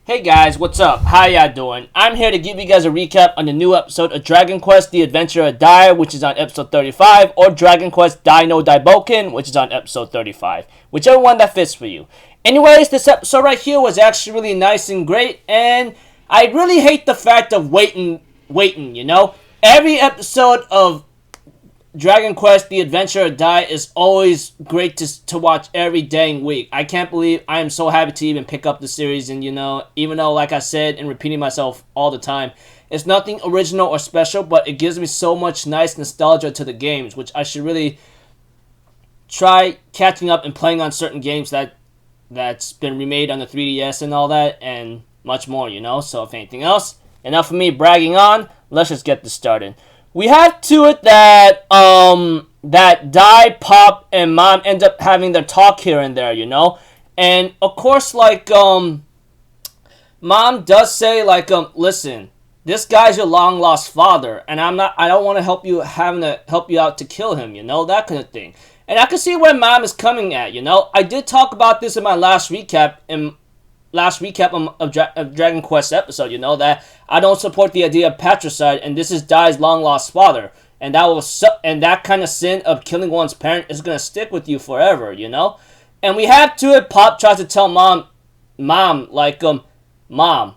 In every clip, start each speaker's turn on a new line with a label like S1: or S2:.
S1: Hey guys, what's up? How y'all doing? I'm here to give you guys a recap on the new episode of Dragon Quest, The Adventure of Dai, which is on episode 35, or Dragon Quest Dai no Da'i Boken, which is on episode 35. Whichever one that fits for you. Anyways, this episode right here was actually really nice and great, and I really hate the fact of waiting, you know? Every episode of Dragon Quest, The Adventure of Dai is always great to watch every dang week. I can't believe I am so happy to even pick up the series, and even though, like I said, and repeating myself all the time, it's nothing original or special, but it gives me so much nice nostalgia to the games, which I should really try catching up and playing on certain games that's been remade on the 3DS and all that, and much more, So if anything else, enough of me bragging on, let's just get this started. We have to it that that Dai, Pop, and Mom end up having their talk here and there, And of course, Mom does say, listen, this guy's your long lost father, and I don't want to help you out to kill him, that kind of thing. And I can see where Mom is coming at, I did talk about this in my last recap of Dragon Quest episode, that I don't support the idea of patricide, and this is Dai's long lost father, and that kind of sin of killing one's parent is gonna stick with you forever, And we have to it. Pop tries to tell Mom, Mom,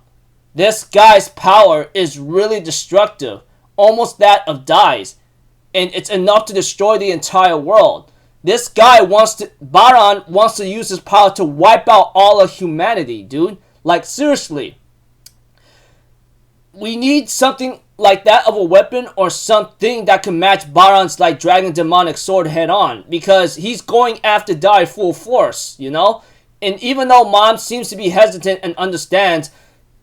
S1: this guy's power is really destructive, almost that of Dai's, and it's enough to destroy the entire world. This guy Baran wants to use his power to wipe out all of humanity, dude. Seriously. We need something like that of a weapon or something that can match Baran's dragon demonic sword head on. Because he's going after Dai full force, And even though Mom seems to be hesitant and understands,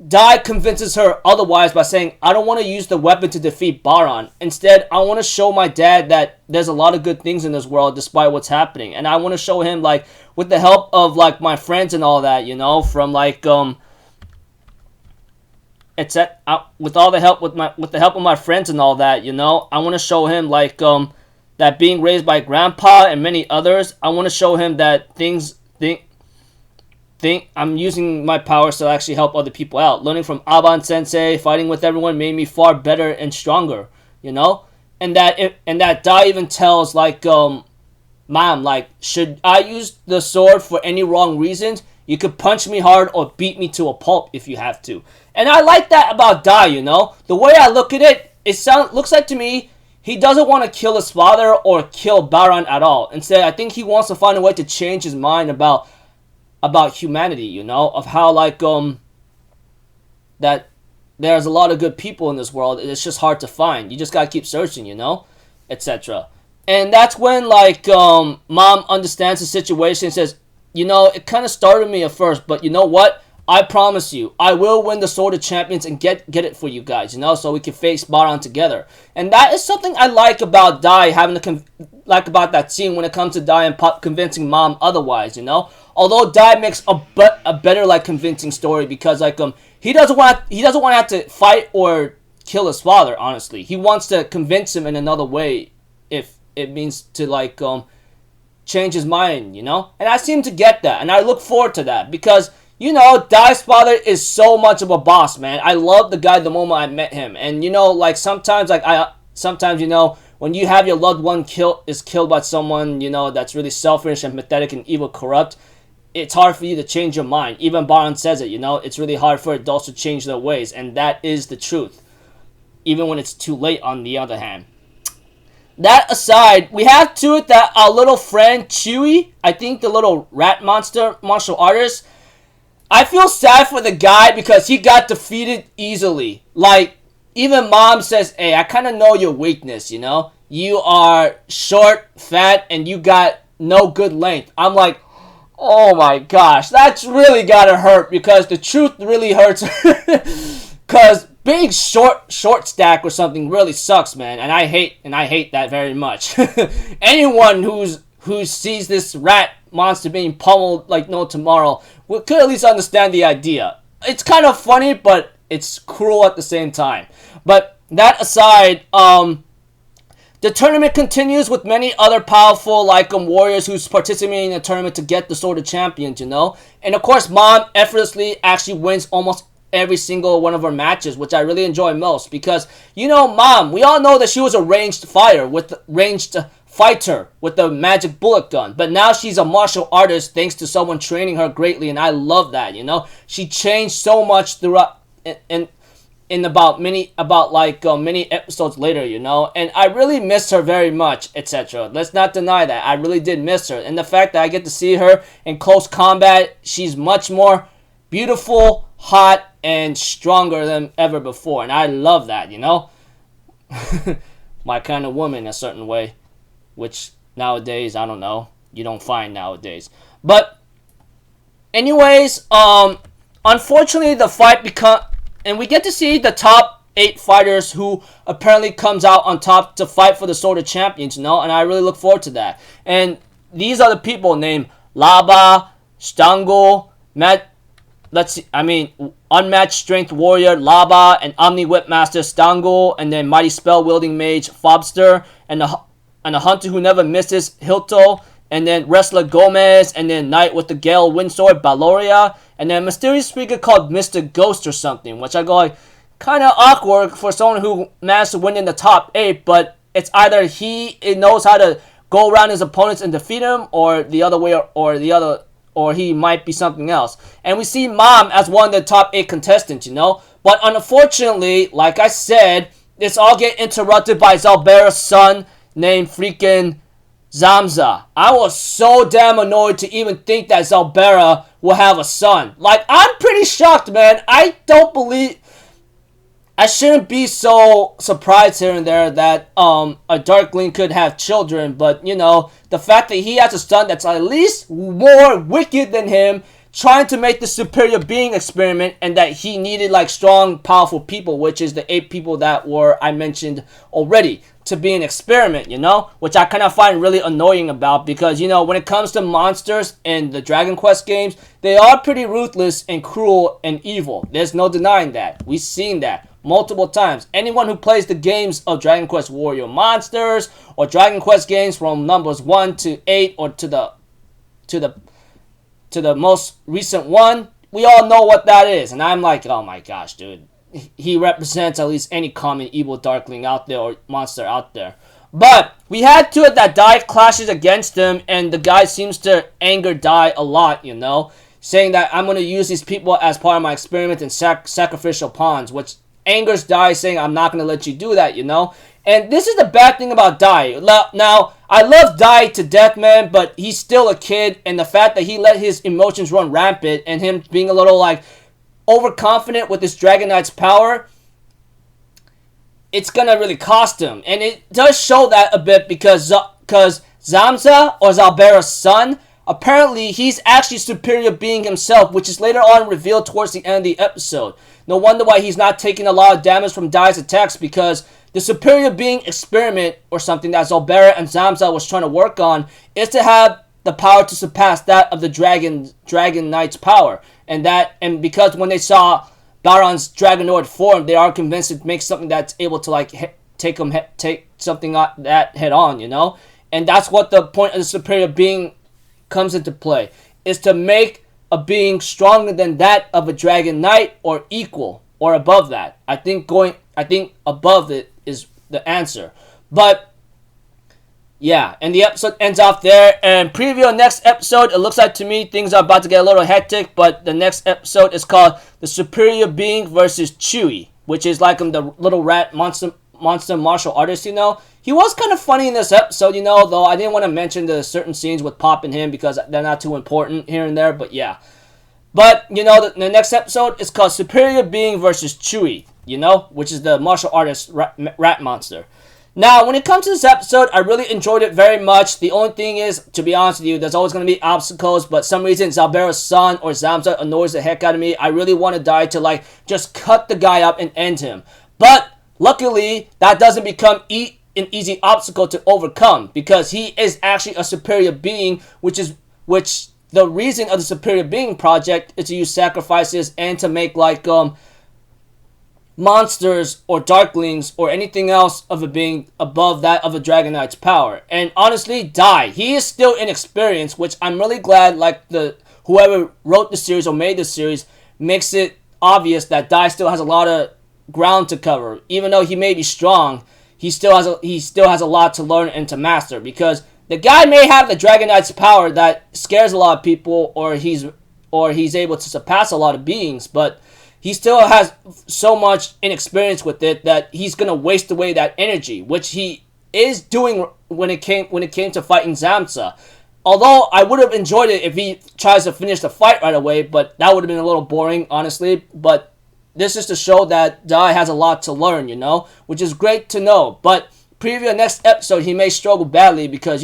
S1: Dai convinces her otherwise by saying, I don't want to use the weapon to defeat Baran. Instead, I want to show my dad that there's a lot of good things in this world despite what's happening. And I want to show him, with the help of, my friends and all that, from, with the help of my friends and all that, I want to show him, that being raised by Grandpa and many others, I want to show him that I'm using my powers to actually help other people out. Learning from Aban Sensei, fighting with everyone made me far better and stronger, And that Dai even tells Mom, should I use the sword for any wrong reasons? You could punch me hard or beat me to a pulp if you have to. And I like that about Dai, The way I look at it, looks like to me he doesn't want to kill his father or kill Baran at all. Instead, I think he wants to find a way to change his mind about humanity, of how that there's a lot of good people in this world. It's just hard to find. You just gotta keep searching, etc. And that's when Mom understands the situation and says, it kind of started me at first, but you know what? I promise you, I will win the Sword of Champions and get it for you guys, so we can face Baran together. And that is something I like about Dai, about that scene when it comes to Dai and Pop convincing Mom otherwise, Although Dai makes a better convincing story because he doesn't want to have to fight or kill his father. Honestly, he wants to convince him in another way if it means to change his mind, And I seem to get that, and I look forward to that because Dai's father is so much of a boss, man. I love the guy the moment I met him, and sometimes when you have your loved one killed by someone that's really selfish and pathetic and evil, corrupt. It's hard for you to change your mind. Even Baran says it, it's really hard for adults to change their ways, and that is the truth. Even when it's too late, on the other hand. That aside, we have to it that our little friend Chewy, I think the little rat martial artist, I feel sad for the guy because he got defeated easily. Even Mom says, hey, I kind of know your weakness, You are short, fat, and you got no good length. I'm like, oh my gosh, that's really gotta hurt because the truth really hurts. Because being short stack or something really sucks, man, and I hate that very much. Anyone who sees this rat monster being pummeled like no tomorrow could at least understand the idea. It's kind of funny, but it's cruel at the same time. But that aside, the tournament continues with many other powerful warriors who's participating in the tournament to get the Sword of Champions, you know. And of course, Mom effortlessly actually wins almost every single one of her matches, which I really enjoy most because, you know, Mom, we all know that she was a ranged fighter with ranged fighter with the magic bullet gun, but now she's a martial artist thanks to someone training her greatly, and I love that, you know. She changed so much throughout in about many episodes later, you know, and I really missed her very much, etc. Let's not deny that. I really did miss her, and the fact that I get to see her in close combat, she's much more beautiful, hot, and stronger than ever before, and I love that, you know. My kind of woman in a certain way, which nowadays, I don't know, you don't find nowadays. But anyways, unfortunately the fight and we get to see the top 8 fighters who apparently comes out on top to fight for the Sword of Champions, you know, and I really look forward to that. And these are the people named Laba, Stango, Unmatched Strength Warrior Laba, and Omni Whipmaster Stango, and then Mighty Spell Wielding Mage Fobster, and the Hunter Who Never Misses Hilto, and then Wrestler Gomez, and then Knight with the Gale Windsword Baloria, and then a mysterious speaker called Mr. Ghost or something, which I go kind of awkward for someone who managed to win in the top 8, but it's either he knows how to go around his opponents and defeat him, or the other way, or he might be something else. And we see Mom as one of the top 8 contestants, you know, but unfortunately, like I said, this all get interrupted by Zaboera's son named freaking Zamza. I was so damn annoyed to even think that Zaboera will have a son. Like, I'm pretty shocked, man. I shouldn't be so surprised here and there that a Darkling could have children, but you know, the fact that he has a son that's at least more wicked than him, trying to make the superior being experiment, and that he needed strong, powerful people, which is the 8 people that I mentioned already, to be an experiment, you know, which I kind of find really annoying about, because, you know, when it comes to monsters in the Dragon Quest games, they are pretty ruthless and cruel and evil. There's no denying that. We've seen that multiple times. Anyone who plays the games of Dragon Quest Warrior Monsters or Dragon Quest games from numbers 1 to 8 or to the most recent one, we all know what that is. And I'm like, oh my gosh, dude. He represents at least any common evil Darkling out there or monster out there. But we had to it that Dai clashes against him, and the guy seems to anger Dai a lot, you know, saying that I'm going to use these people as part of my experiment and sacrificial pawns, which angers Dai, saying I'm not going to let you do that, you know. And this is the bad thing about Dai. Now, I love Dai to death, man, but he's still a kid, and the fact that he let his emotions run rampant and him being a little overconfident with this Dragon Knight's power, it's gonna really cost him. And it does show that a bit because Zamza, or Zaboera's son, apparently he's actually superior being himself, which is later on revealed towards the end of the episode. No wonder why he's not taking a lot of damage from Dai's attacks, because the superior being experiment, or something that Zaboera and Zamza was trying to work on, is to have the power to surpass that of the Dragon Knight's power. And because when they saw Baron's Dragonoid form, they are convinced to make something that's able to take something that head on, you know? And that's what the point of the superior being comes into play, is to make a being stronger than that of a Dragon Knight, or equal, or above that. I think above it is the answer. But yeah, and the episode ends off there. And preview next episode, it looks like to me things are about to get a little hectic, but the next episode is called The Superior Being versus Chewie, which is the little rat monster martial artist, you know. He was kind of funny in this episode, you know, though I didn't want to mention the certain scenes with Pop and him because they're not too important here and there, but yeah. But, you know, the next episode is called Superior Being versus Chewie, you know, which is the martial artist rat monster. Now, when it comes to this episode, I really enjoyed it very much. The only thing is, to be honest with you, there's always going to be obstacles, but some reason Zaboera's son or Zamza annoys the heck out of me. I really want to Dai to just cut the guy up and end him. But luckily, that doesn't become an easy obstacle to overcome, because he is actually a superior being, which the reason of the superior being project is to use sacrifices and to make monsters or darklings or anything else of a being above that of a Dragon Knight's power. And honestly, Dai, he is still inexperienced, which I'm really glad like whoever wrote the series or made the series makes it obvious that Dai still has a lot of ground to cover. Even though he may be strong, he still has a lot to learn and to master, because the guy may have the Dragon Knight's power that scares a lot of people, or he's able to surpass a lot of beings, but he still has so much inexperience with it that he's gonna waste away that energy, which he is doing when it came to fighting Zamza. Although I would have enjoyed it if he tries to finish the fight right away, but that would have been a little boring, honestly. But this is to show that Dai has a lot to learn, which is great to know. But preview the next episode, he may struggle badly because,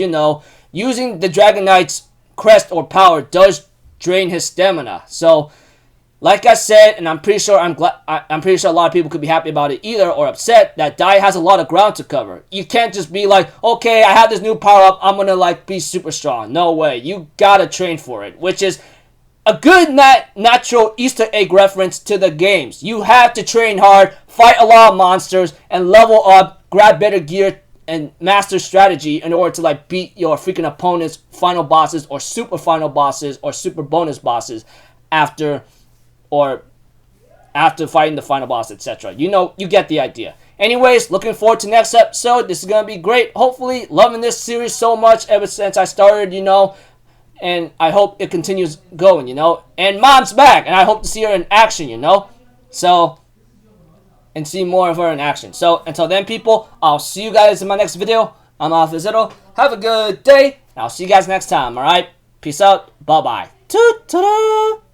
S1: using the Dragon Knight's crest or power does drain his stamina. So, like I said, and I'm pretty sure a lot of people could be happy about it either or upset, that Dai has a lot of ground to cover. You can't just be like, okay, I have this new power up, I'm gonna be super strong. No way. You gotta train for it, which is a good natural Easter egg reference to the games. You have to train hard, fight a lot of monsters, and level up, grab better gear, and master strategy in order to beat your freaking opponent's final bosses or super final bosses or super bonus bosses after fighting the final boss, etc. You get the idea. Anyways, looking forward to next episode. This is gonna be great. Hopefully, loving this series so much ever since I started, and I hope it continues going, And Mom's back, and I hope to see her in action, So, and see more of her in action. So, until then, people, I'll see you guys in my next video. I'm Zero. Have a good day, and I'll see you guys next time, alright? Peace out. Bye-bye. Ta-ta-da!